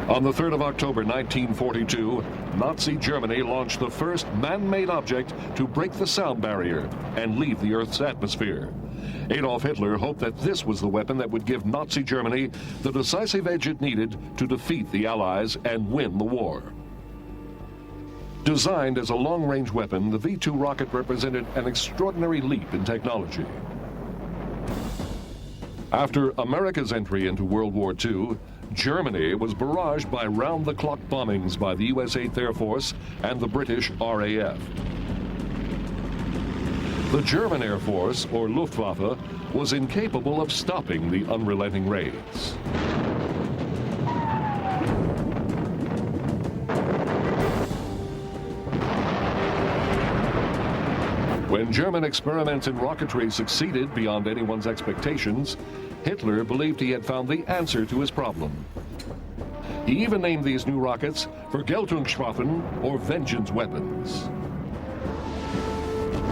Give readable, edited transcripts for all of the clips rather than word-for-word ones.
On the 3rd of October 1942, Nazi Germany launched the first man-made object to break the sound barrier and leave the Earth's atmosphere. Adolf Hitler hoped that this was the weapon that would give Nazi Germany the decisive edge it needed to defeat the Allies and win the war. Designed as a long-range weapon, the V-2 rocket represented an extraordinary leap in technology. After America's entry into World War II, Germany was barraged by round-the-clock bombings by the U.S. 8th Air Force and the British RAF. The German Air Force, or Luftwaffe, was incapable of stopping the unrelenting raids. When German experiments in rocketry succeeded beyond anyone's expectations, Hitler believed he had found the answer to his problem. He even named these new rockets Vergeldingswapens, or vengeance weapons.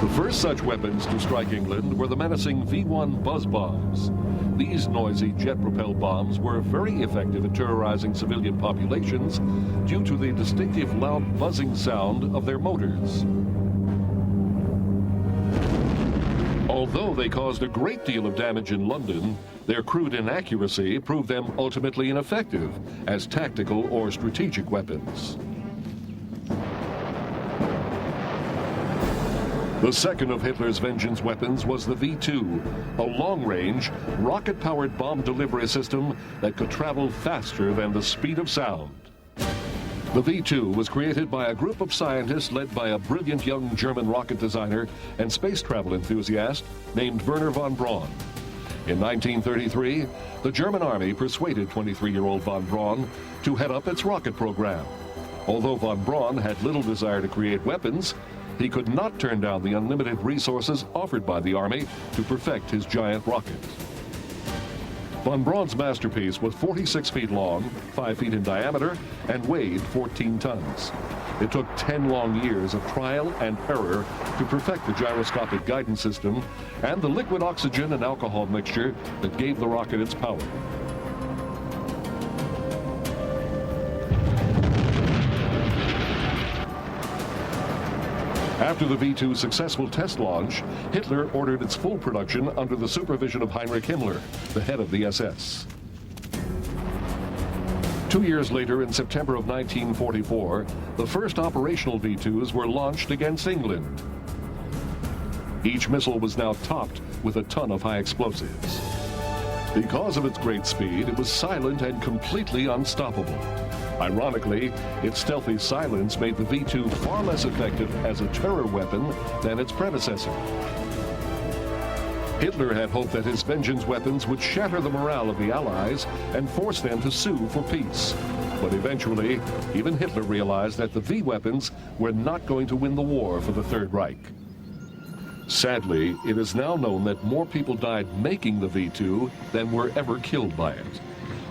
The first such weapons to strike England were the menacing V-1 buzz bombs. These noisy jet-propelled bombs were very effective at terrorizing civilian populations due to the distinctive loud buzzing sound of their motors. Although they caused a great deal of damage in London, their crude inaccuracy proved them ultimately ineffective as tactical or strategic weapons. The second of Hitler's vengeance weapons was the V-2, a long-range, rocket-powered bomb delivery system that could travel faster than the speed of sound. The V-2 was created by a group of scientists led by a brilliant young German rocket designer and space travel enthusiast named Wernher von Braun. In 1933, the German army persuaded 23-year-old von Braun to head up its rocket program. Although von Braun had little desire to create weapons, he could not turn down the unlimited resources offered by the army to perfect his giant rocket. Von Braun's masterpiece was 46 feet long, 5 feet in diameter, and weighed 14 tons. It took 10 long years of trial and error to perfect the gyroscopic guidance system and the liquid oxygen and alcohol mixture that gave the rocket its power. After the V-2's successful test launch, Hitler ordered its full production under the supervision of Heinrich Himmler, the head of the SS. 2 years later, in September of 1944, the first operational V-2s were launched against England. Each missile was now topped with a ton of high explosives. Because of its great speed, it was silent and completely unstoppable. Ironically, its stealthy silence made the V-2 far less effective as a terror weapon than its predecessor. Hitler had hoped that his vengeance weapons would shatter the morale of the Allies and force them to sue for peace. But eventually, even Hitler realized that the V-weapons were not going to win the war for the Third Reich. Sadly, it is now known that more people died making the V-2 than were ever killed by it.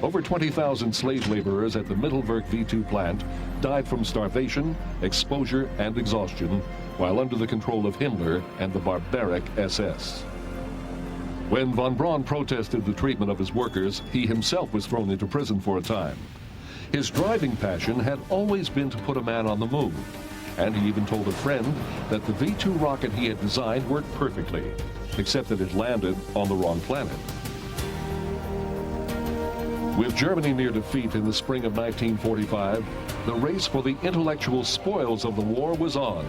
Over 20,000 slave laborers at the Mittelwerk V-2 plant died from starvation, exposure, and exhaustion while under the control of Himmler and the barbaric SS. When von Braun protested the treatment of his workers, he himself was thrown into prison for a time. His driving passion had always been to put a man on the move, and he even told a friend that the V-2 rocket he had designed worked perfectly, except that it landed on the wrong planet. With Germany near defeat in the spring of 1945, the race for the intellectual spoils of the war was on.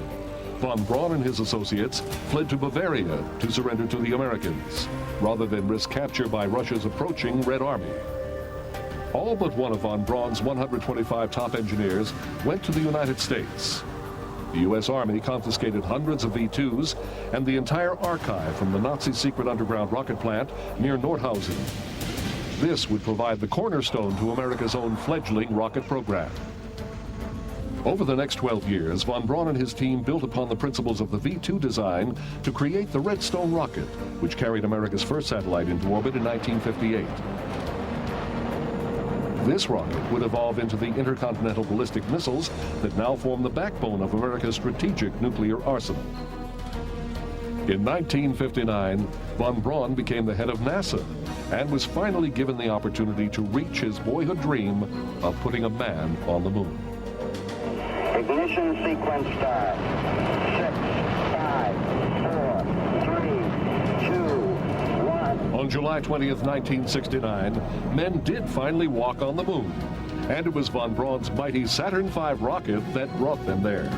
Von Braun and his associates fled to Bavaria to surrender to the Americans, rather than risk capture by Russia's approaching Red Army. All but one of von Braun's 125 top engineers went to the United States. The U.S. Army confiscated hundreds of V-2s and the entire archive from the Nazi secret underground rocket plant near Nordhausen. This would provide the cornerstone to America's own fledgling rocket program. Over the next 12 years, von Braun and his team built upon the principles of the V-2 design to create the Redstone rocket, which carried America's first satellite into orbit in 1958. This rocket would evolve into the intercontinental ballistic missiles that now form the backbone of America's strategic nuclear arsenal. In 1959, von Braun became the head of NASA and was finally given the opportunity to reach his boyhood dream of putting a man on the moon. Ignition sequence start. 6, 5, 4, 3, 2, 1. On July 20th, 1969, men did finally walk on the moon, and it was von Braun's mighty Saturn V rocket that brought them there.